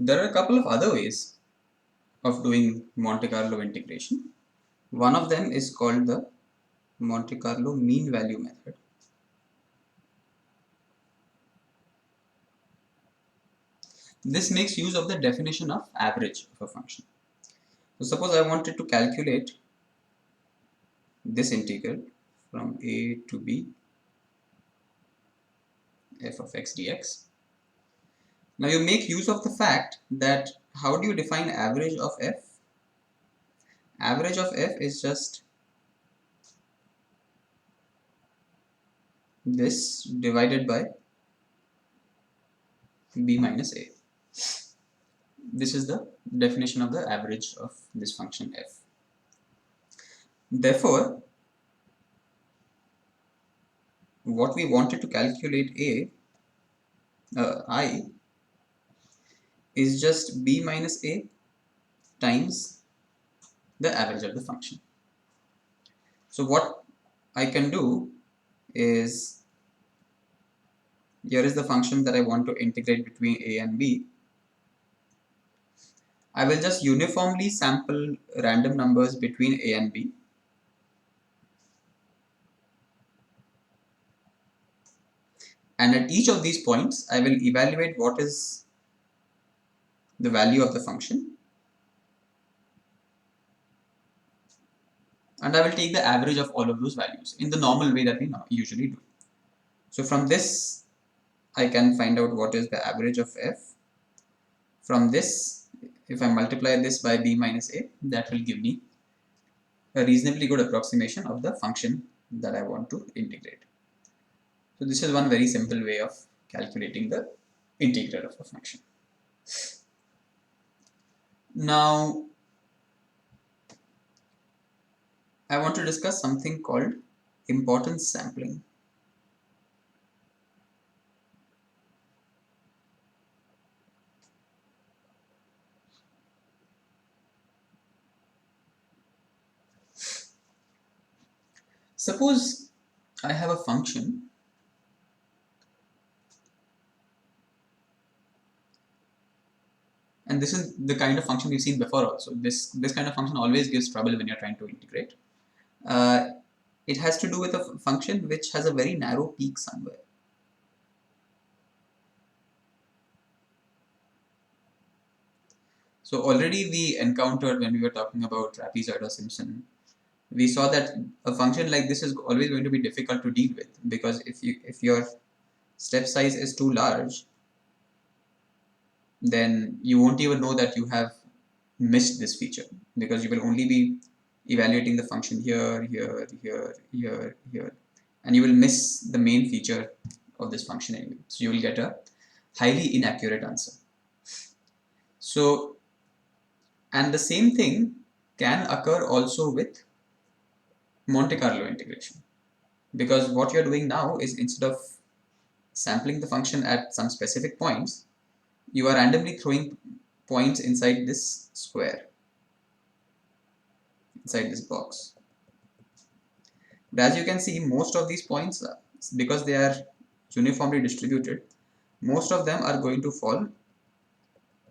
There are a couple of other ways of doing Monte Carlo integration. One of them is called the Monte Carlo mean value method. This makes use of the definition of average of a function. So suppose I wanted to calculate this integral from a to b f of x dx. Now you make use of the fact that how do you define average of f? Average of f is just this divided by b minus a. This is the definition of the average of this function f. Therefore, what we wanted to calculate I is just b minus a times the average of the function. So what I can do is, here is the function that I want to integrate between a and b. I will just uniformly sample random numbers between a and b. And at each of these points, I will evaluate what is the value of the function. And I will take the average of all of those values in the normal way that we usually do. So from this, I can find out what is the average of f. From this, if I multiply this by b minus a, that will give me a reasonably good approximation of the function that I want to integrate. So this is one very simple way of calculating the integral of a function. Now, I want to discuss something called importance sampling. Suppose I have a function and this is the kind of function we've seen before also. This kind of function always gives trouble when you're trying to integrate. It has to do with a function which has a very narrow peak somewhere. So already we encountered when we were talking about trapezoidal-Simpson, we saw that a function like this is always going to be difficult to deal with, because if your step size is too large, then you won't even know that you have missed this feature, because you will only be evaluating the function here, here, here, here, here, and you will miss the main feature of this function anyway. So you will get a highly inaccurate answer. So, and the same thing can occur also with Monte Carlo integration, because what you're doing now is, instead of sampling the function at some specific points, you are randomly throwing points inside this square, inside this box. But as you can see, most of these points, because they are uniformly distributed, most of them are going to fall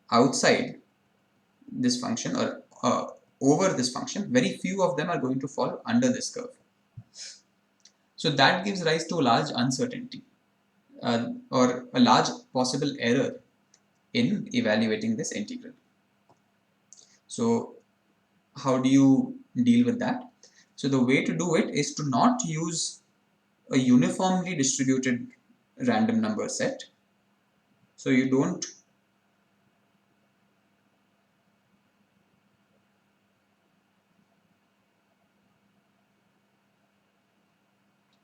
outside this function or over this function. Very few of them are going to fall under this curve. So that gives rise to a large uncertainty or a large possible error in evaluating this integral. So how do you deal with that? So the way to do it is to not use a uniformly distributed random number set. So you don't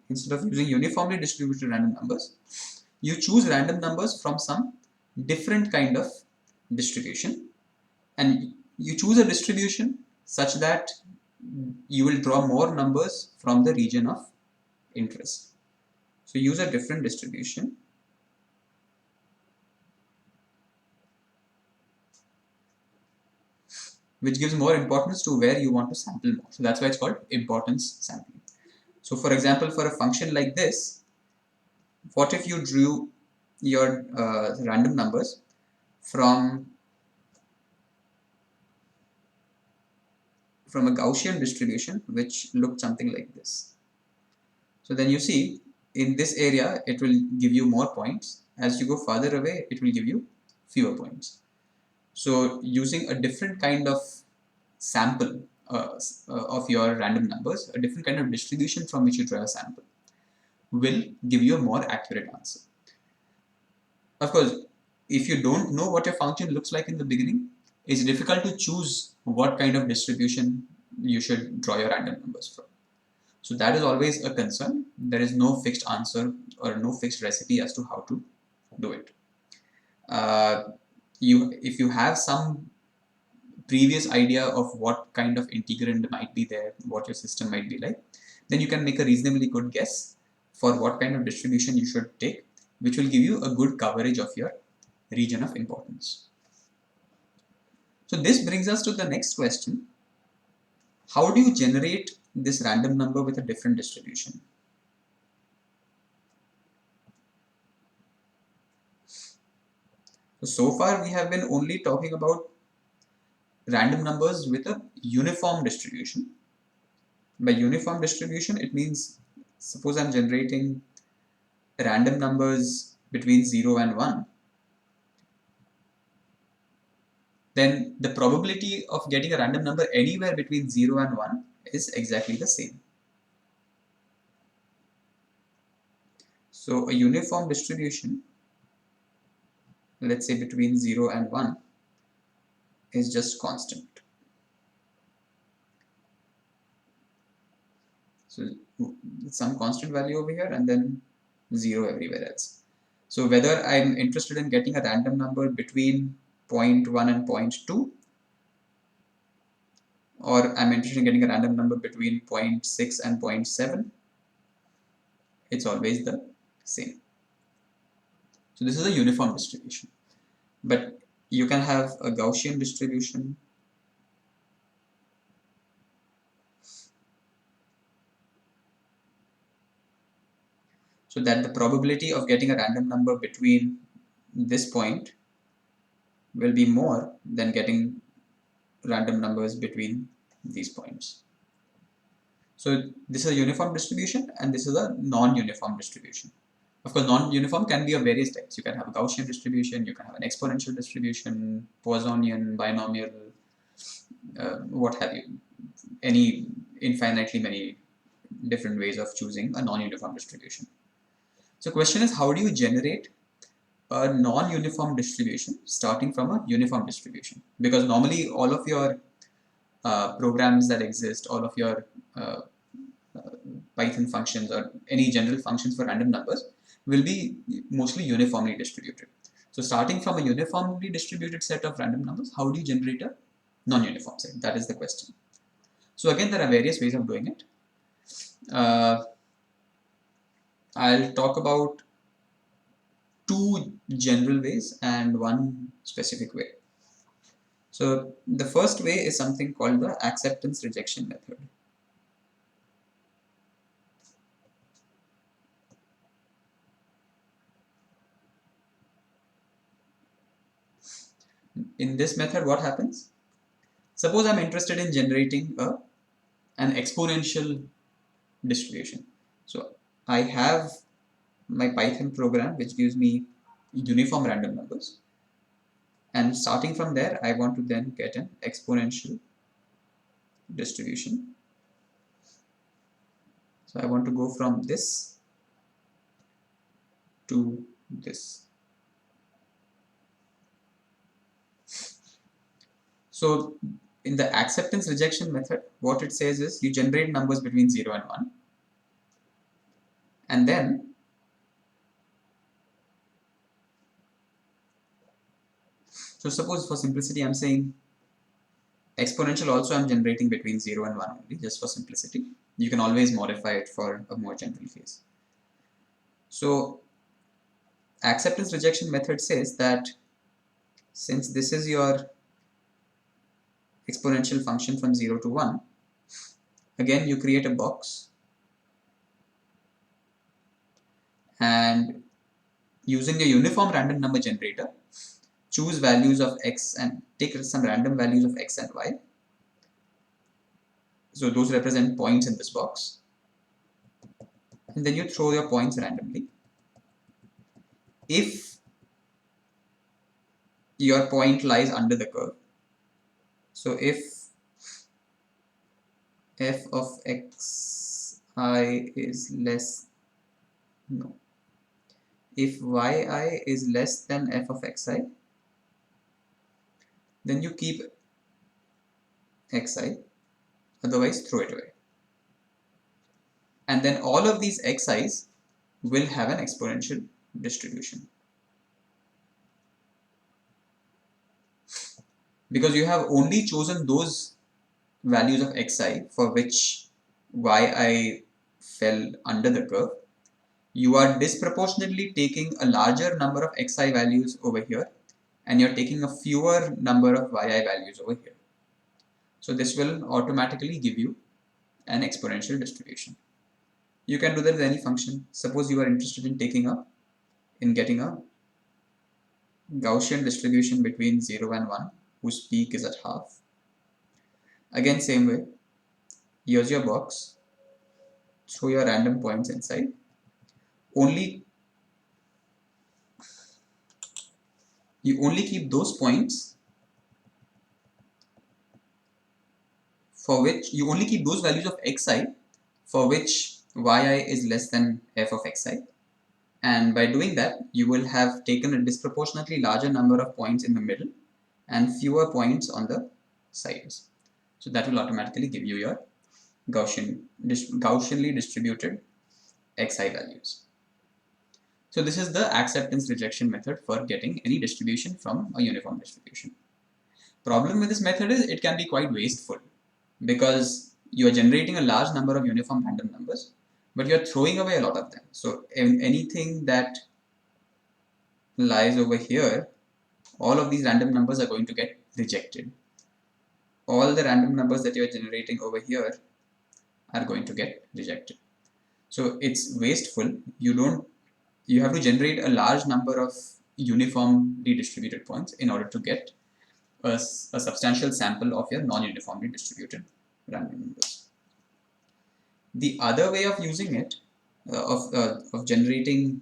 instead of using uniformly distributed random numbers, you choose random numbers from some different kind of distribution, and you choose a distribution such that you will draw more numbers from the region of interest. So use a different distribution. Which gives more importance to where you want to sample more. So that's why it's called importance sampling. So for example, for a function like this, what if you drew your random numbers from from a Gaussian distribution which looked something like this. So then you see in this area it will give you more points. As you go farther away, it will give you fewer points. So using a different kind of sample of your random numbers, a different kind of distribution from which you draw a sample, will give you a more accurate answer. Of course, if you don't know what your function looks like in the beginning, it's difficult to choose what kind of distribution you should draw your random numbers from. So that is always a concern. There is no fixed answer or no fixed recipe as to how to do it. If you have some previous idea of what kind of integrand might be there, what your system might be like, then you can make a reasonably good guess for what kind of distribution you should take, which will give you a good coverage of your region of importance. So this brings us to the next question. How do you generate this random number with a different distribution? So far we have been only talking about random numbers with a uniform distribution. By uniform distribution, it means suppose I'm generating random numbers between 0 and 1, then the probability of getting a random number anywhere between 0 and 1 is exactly the same. So a uniform distribution, let's say between 0 and 1, is just constant. So some constant value over here and then 0 everywhere else. So whether I'm interested in getting a random number between 0.1 and 0.2, or I'm interested in getting a random number between 0.6 and 0.7, it's always the same. So this is a uniform distribution. But you can have a Gaussian distribution, so that the probability of getting a random number between this point will be more than getting random numbers between these points. So this is a uniform distribution and this is a non-uniform distribution. Of course, non-uniform can be of various types. You can have a Gaussian distribution, you can have an exponential distribution, Poissonian, binomial, what have you. Any infinitely many different ways of choosing a non-uniform distribution. So question is, how do you generate a non-uniform distribution starting from a uniform distribution? Because normally all of your programs that exist, all of your Python functions or any general functions for random numbers will be mostly uniformly distributed. So starting from a uniformly distributed set of random numbers, how do you generate a non-uniform set? That is the question. So again, there are various ways of doing it. I'll talk about two general ways and one specific way. So the first way is something called the acceptance rejection method. In this method, what happens? Suppose I'm interested in generating an exponential distribution. So I have my Python program which gives me uniform random numbers, and starting from there I want to then get an exponential distribution. So I want to go from this to this. So in the acceptance rejection method, what it says is you generate numbers between 0 and 1, and then so suppose for simplicity I'm saying exponential also I'm generating between 0 and 1 only, just for simplicity. You can always modify it for a more general case. So acceptance rejection method says that since this is your exponential function from 0 to 1, again you create a box and using a uniform random number generator, choose values of x and take some random values of x and y, So those represent points in this box. And then you throw your points randomly. If your point lies under the curve, so if f of xi is less, no, if yi is less than f of xi, then you keep xi, otherwise throw it away. And then all of these xi's will have an exponential distribution. Because you have only chosen those values of xi for which yi fell under the curve, you are disproportionately taking a larger number of xi values over here, and you're taking a fewer number of yi values over here. So this will automatically give you an exponential distribution. You can do that with any function. Suppose you are interested in getting a Gaussian distribution between 0 and 1, whose peak is at half. Again, same way. Here's your box. Throw your random points inside. You only keep those points for which you only keep those values of xi for which yi is less than f of xi. And by doing that, you will have taken a disproportionately larger number of points in the middle and fewer points on the sides. So that will automatically give you your Gaussianly distributed xi values. So this is the acceptance rejection method for getting any distribution from a uniform distribution. Problem with this method is it can be quite wasteful because you are generating a large number of uniform random numbers, but you're throwing away a lot of them. So anything that lies over here, all of these random numbers are going to get rejected. All the random numbers that you're generating over here are going to get rejected. So it's wasteful. You have to generate a large number of uniformly distributed points in order to get a substantial sample of your non-uniformly distributed random numbers. The other way of using it, of generating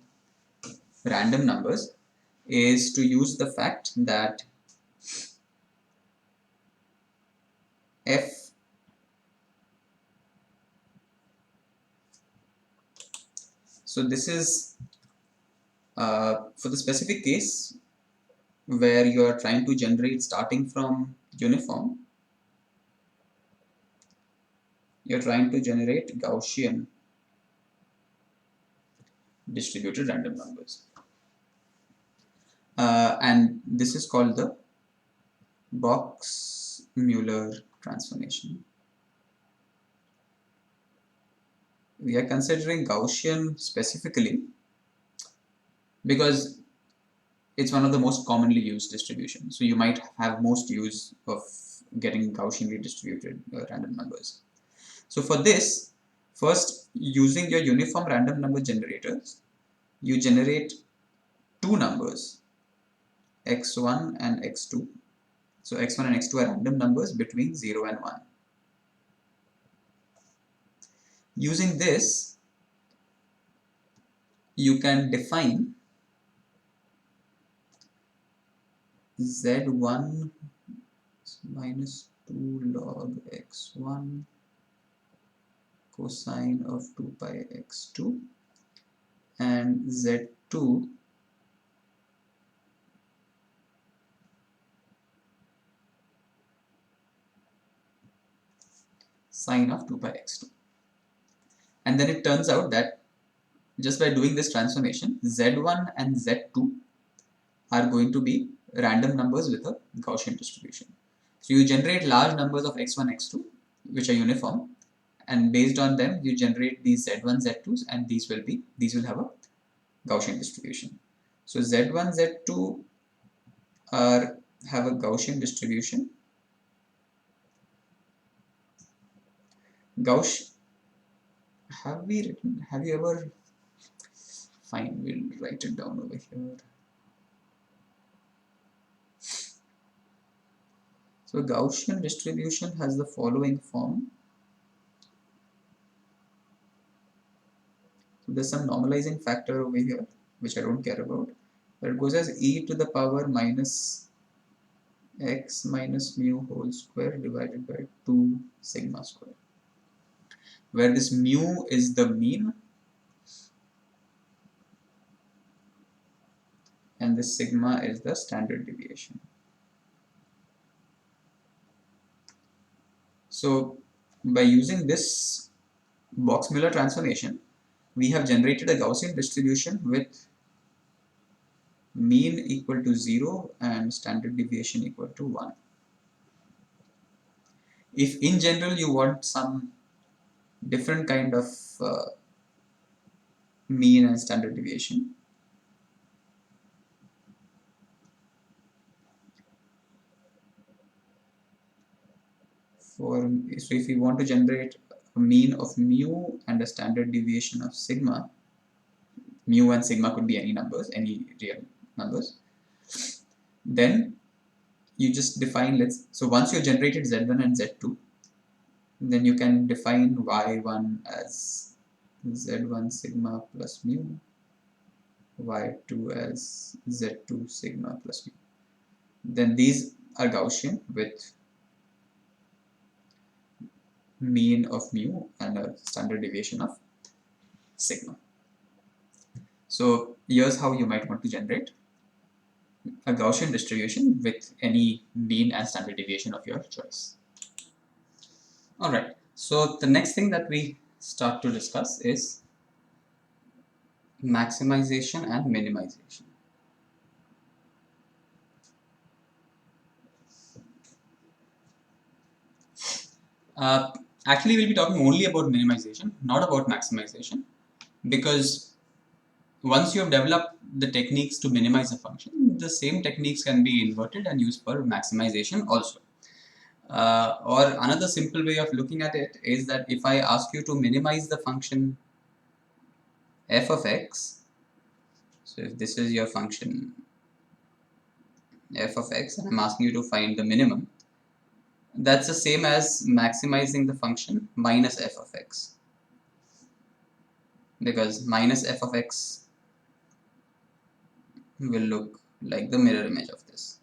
random numbers, is to use the fact that f so this is for the specific case where you are trying to generate starting from uniform, you're trying to generate Gaussian distributed random numbers. And this is called the Box-Mueller transformation. We are considering Gaussian specifically because it's one of the most commonly used distributions. So you might have most use of getting Gaussianly distributed random numbers. So for this, first using your uniform random number generators, you generate two numbers, x1 and x2. So x1 and x2 are random numbers between 0 and 1. Using this, you can define z1 minus 2 log x1 cosine of 2 pi x2 and z2 sine of 2 pi x2. And then it turns out that just by doing this transformation, z1 and z2 are going to be random numbers with a Gaussian distribution. So you generate large numbers of x1, x2 which are uniform, and based on them you generate these z1, z2s, and these will have a Gaussian distribution. So z1, z2 have a Gaussian distribution. Have you ever, fine, we'll write it down over here. So Gaussian distribution has the following form. there's some normalizing factor over here which I don't care about, but it goes as e to the power minus x minus mu whole square divided by 2 sigma square, where this mu is the mean and this sigma is the standard deviation. So by using this Box-Miller transformation, we have generated a Gaussian distribution with mean equal to 0 and standard deviation equal to 1. If in general you want some different kind of mean and standard deviation, so if you want to generate a mean of mu and a standard deviation of sigma, mu and sigma could be any numbers, any real numbers, then you just define, so once you've generated z1 and z2, then you can define y1 as z1 sigma plus mu, y2 as z2 sigma plus mu. Then these are Gaussian with mean of mu and a standard deviation of sigma. So here's how you might want to generate a Gaussian distribution with any mean and standard deviation of your choice. Alright, so the next thing that we start to discuss is maximization and minimization. Actually, we'll be talking only about minimization, not about maximization, because once you have developed the techniques to minimize a function, the same techniques can be inverted and used for maximization also. Or another simple way of looking at it is that if I ask you to minimize the function f of x, so if this is your function f of x and I'm asking you to find the minimum, that's the same as maximizing the function minus f of x, because minus f of x will look like the mirror image of this.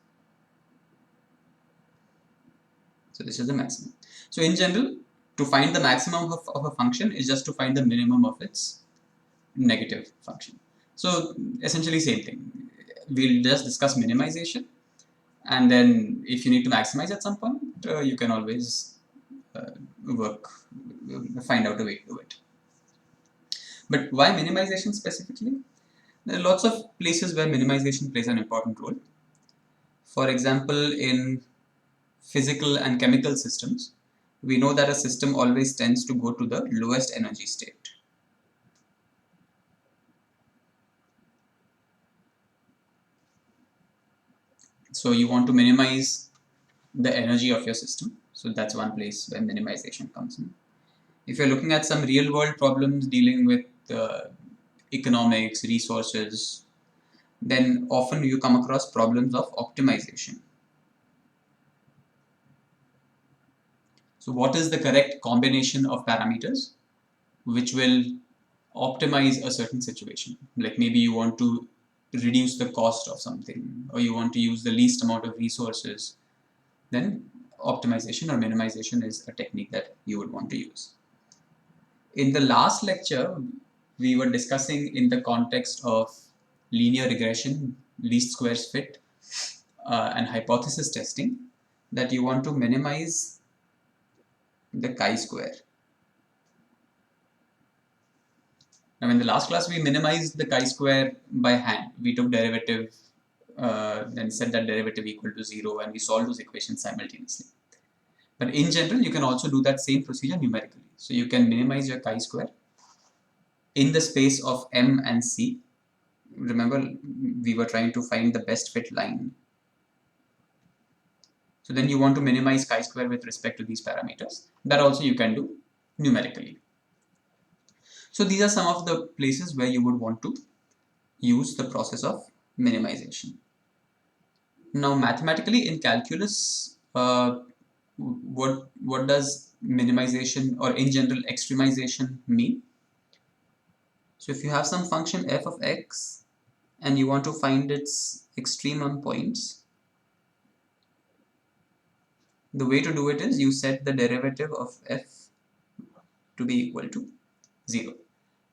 So this is the maximum. So in general, to find the maximum of a function is just to find the minimum of its negative function. So essentially same thing. We'll just discuss minimization, and then if you need to maximize at some point, you can always find out a way to do it. But why minimization specifically? There are lots of places where minimization plays an important role. For example, in physical and chemical systems, we know that a system always tends to go to the lowest energy state. So you want to minimize the energy of your system. So that's one place where minimization comes in. If you're looking at some real world problems dealing with economics, resources, then often you come across problems of optimization. So what is the correct combination of parameters which will optimize a certain situation? Like maybe you want to reduce the cost of something, or you want to use the least amount of resources, then optimization or minimization is a technique that you would want to use. In the last lecture, we were discussing in the context of linear regression, least squares fit, and hypothesis testing, that you want to minimize the chi-square. Now in the last class, we minimized the chi-square by hand. We took derivative, then set that derivative equal to 0, and we solved those equations simultaneously. But in general, you can also do that same procedure numerically. So you can minimize your chi-square in the space of M and C. Remember, we were trying to find the best fit line. So then you want to minimize chi-square with respect to these parameters. That also you can do numerically. So these are some of the places where you would want to use the process of minimization. Now mathematically in calculus, what does minimization or in general extremization mean? So if you have some function f of x and you want to find its extremum points, the way to do it is you set the derivative of f to be equal to 0.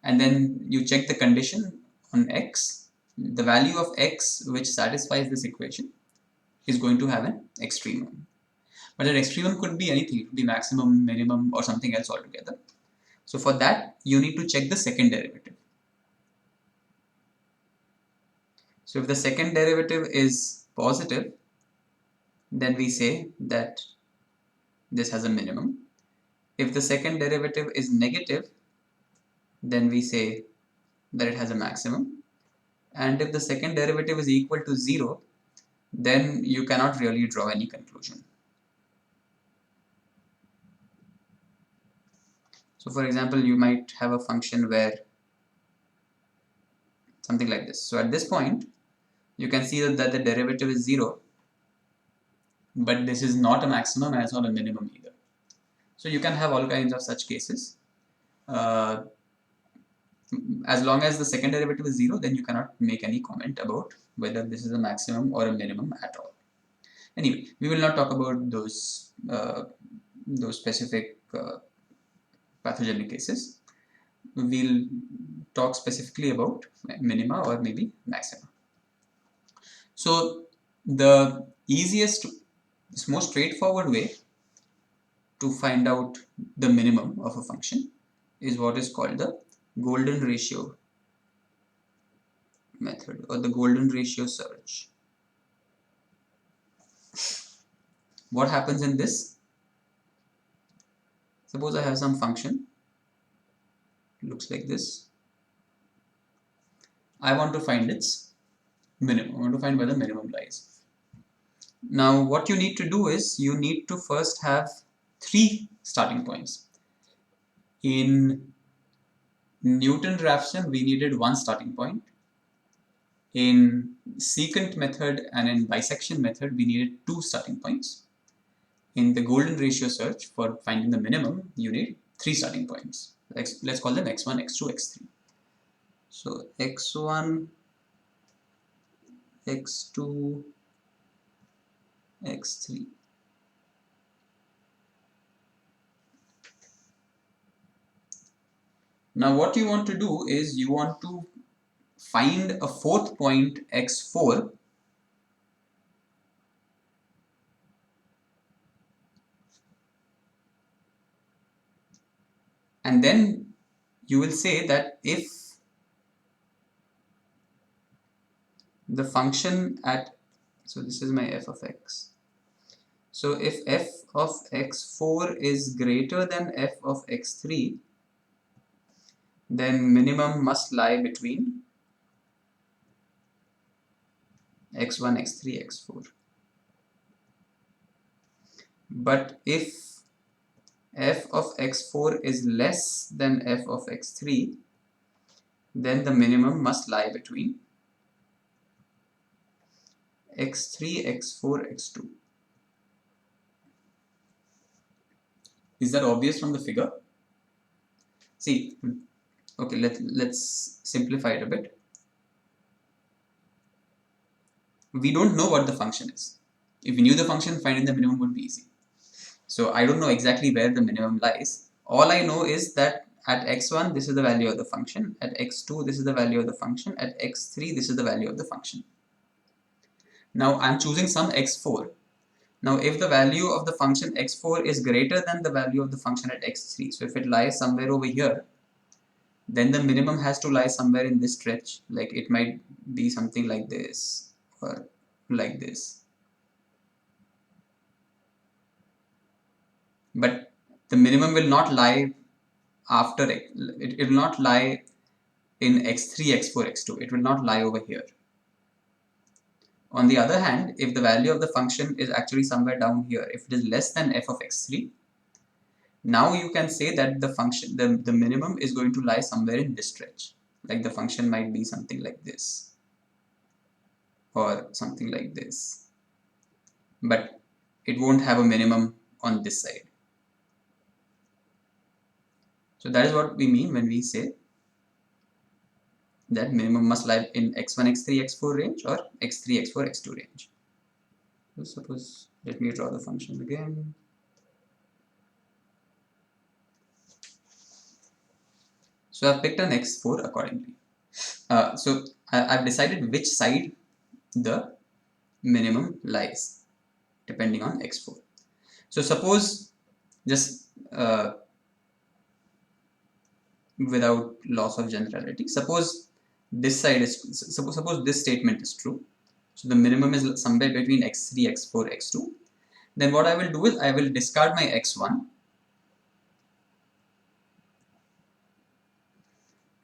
And then you check the condition on x. The value of x which satisfies this equation is going to have an extremum. But an extremum could be anything. It could be maximum, minimum, or something else altogether. So for that, you need to check the second derivative. So if the second derivative is positive, then we say that this has a minimum. If the second derivative is negative, then we say that it has a maximum. And if the second derivative is equal to 0, then you cannot really draw any conclusion. So for example, you might have a function where something like this. So at this point, you can see that the derivative is 0, but this is not a maximum as well a minimum either. So you can have all kinds of such cases. As long as the second derivative is 0, then you cannot make any comment about whether this is a maximum or a minimum at all. Anyway, we will not talk about those specific pathogenic cases. We'll talk specifically about minima or maybe maxima. So the easiest, most straightforward way to find out the minimum of a function is what is called the golden ratio method or the golden ratio search. What happens in this? Suppose I have some function, it looks like this. I want to find its minimum. I want to find where the minimum lies. Now what you need to do is you need to first have 3 starting points. In Newton-Raphson we needed 1 starting point. In secant method and in bisection method we needed 2 starting points. In the golden ratio search for finding the minimum you need 3 starting points. Let's call them x1, x2, x3. So x1, x2, x3. Now what you want to do is you want to find a 4th point x4 and then you will say that if the function at, so this is my f of x. So if f of x4 is greater than f of x3, then minimum must lie between x1, x3, x4. But if f of x4 is less than f of x3, then the minimum must lie between x3, x4, x2. Is that obvious from the figure? See, okay, let's simplify it a bit. We don't know what the function is. If we knew the function, finding the minimum would be easy. So I don't know exactly where the minimum lies. All I know is that at x1 this is the value of the function, at x2 this is the value of the function, at x3 this is the value of the function. Now I'm choosing some x4. Now if the value of the function x4 is greater than the value of the function at x3, so if it lies somewhere over here, then the minimum has to lie somewhere in this stretch. Like it might be something like this or like this. But the minimum will not lie after it will not lie in x3, x4, x2. It will not lie over here. On the other hand, if the value of the function is actually somewhere down here, if it is less than f of x3, now you can say that the function, the minimum is going to lie somewhere in this stretch. Like the function might be something like this or something like this. But it won't have a minimum on this side. So that is what we mean when we say that minimum must lie in x1, x3, x4 range or x3, x4, x2 range. So suppose, let me draw the function again. So I've picked an x4 accordingly. So I've decided which side the minimum lies depending on x4. So suppose, just without loss of generality, suppose this side is, suppose this statement is true. So the minimum is somewhere between x3, x4, x2. Then what I will do is I will discard my x1,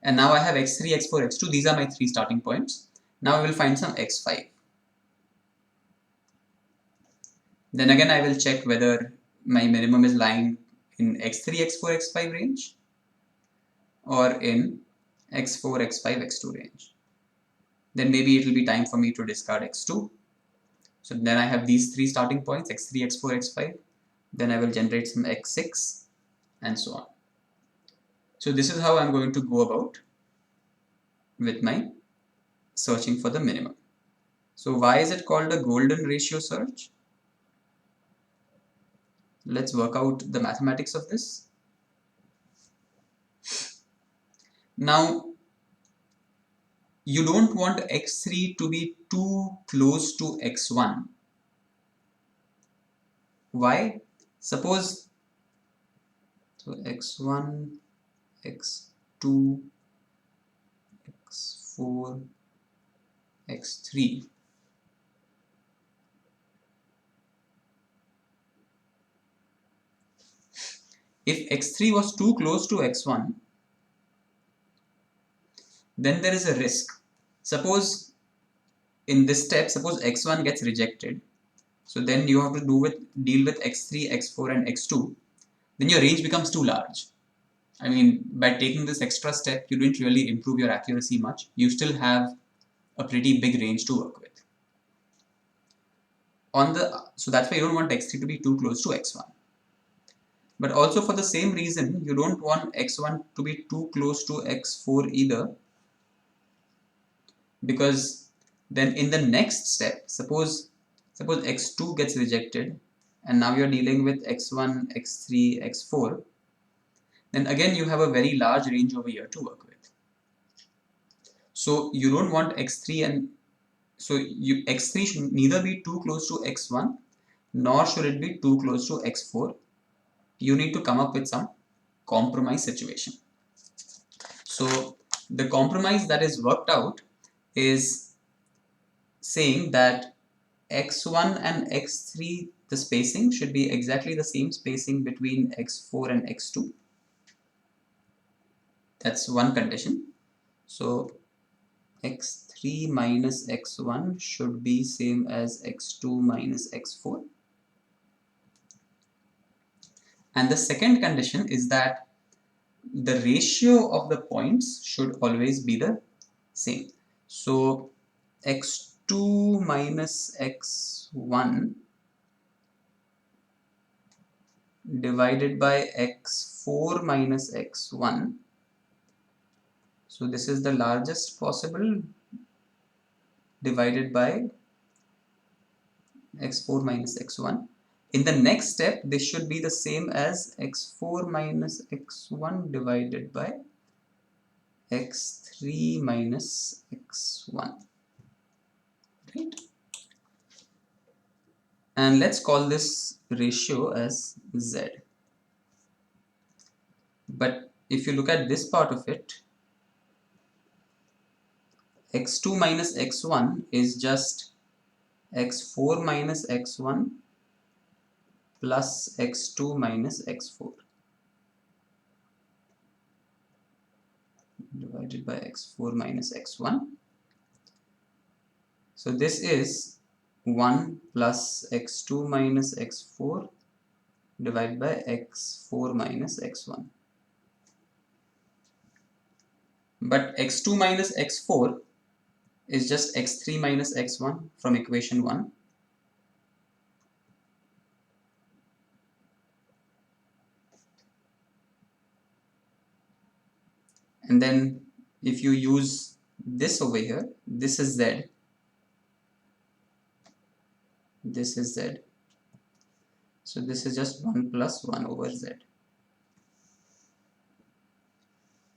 and now I have x3, x4, x2. These are my three starting points. Now I will find some x5. Then again I will check whether my minimum is lying in x3, x4, x5 range or in x4, x5, x2 range. Then maybe it will be time for me to discard x2. So then I have these three starting points, x3, x4, x5. Then I will generate some x6 and so on. So this is how I'm going to go about with my searching for the minimum. So why is it called a golden ratio search? Let's work out the mathematics of this. Now, you don't want x3 to be too close to x1. Why? Suppose, so x1, x2, x4, x3. If x3 was too close to x1, then there is a risk. Suppose in this step, suppose x1 gets rejected. So then you have to deal with x3, x4 and x2. Then your range becomes too large. I mean, by taking this extra step, you didn't really improve your accuracy much. You still have a pretty big range to work with. So that's why you don't want x3 to be too close to x1. But also for the same reason, you don't want x1 to be too close to x4 either, because then in the next step, suppose x2 gets rejected and now you're dealing with x1, x3, x4, then again you have a very large range over here to work with. So you don't want x3, and so x3 should neither be too close to x1 nor should it be too close to x4. You need to come up with some compromise situation. So the compromise that is worked out is saying that x1 and x3, the spacing should be exactly the same spacing between x4 and x2. That's one condition. So x3 minus x1 should be same as x2 minus x4. And the second condition is that the ratio of the points should always be the same. So x2 minus x1 divided by x4 minus x1. So this is the largest possible divided by x4 minus x1. In the next step, this should be the same as x4 minus x1 divided by x3 minus x1. Right? And let's call this ratio as z. But if you look at this part of it, x2 minus x1 is just x4 minus x1 plus x2 minus x4 divided by x4 minus x1. So this is 1 plus x2 minus x4 divided by x4 minus x1. But x2 minus x4 is just x3 minus x1 from equation 1. And then if you use this over here, this is Z, this is Z. So this is just 1 plus 1 over Z.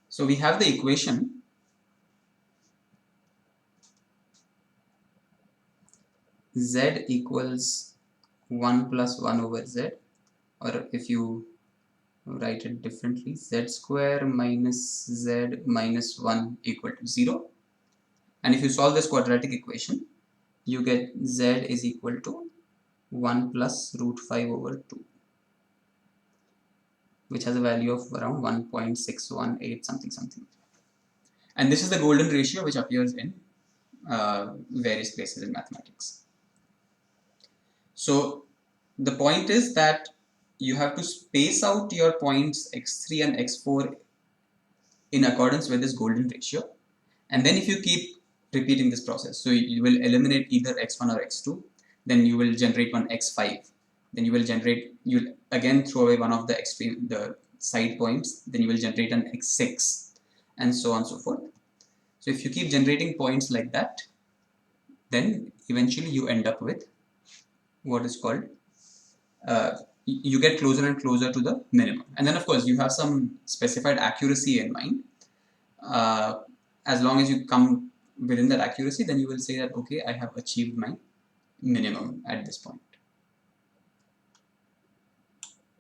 So we have the equation Z equals 1 plus 1 over Z, or if you write it differently, Z square minus Z minus 1 equal to 0. And if you solve this quadratic equation, you get Z is equal to 1 plus root 5 over 2, which has a value of around 1.618 something something. And this is the golden ratio which appears in various places in mathematics. So the point is that you have to space out your points x3 and x4 in accordance with this golden ratio. And then if you keep repeating this process, so you will eliminate either x1 or x2, then you will generate one x5, then you'll again throw away one of the side points, then you will generate an x6, and so on and so forth. So if you keep generating points like that, then eventually you end up with what is called you get closer and closer to the minimum. And then of course you have some specified accuracy in mind. As long as you come within that accuracy, then you will say that okay, I have achieved my minimum at this point.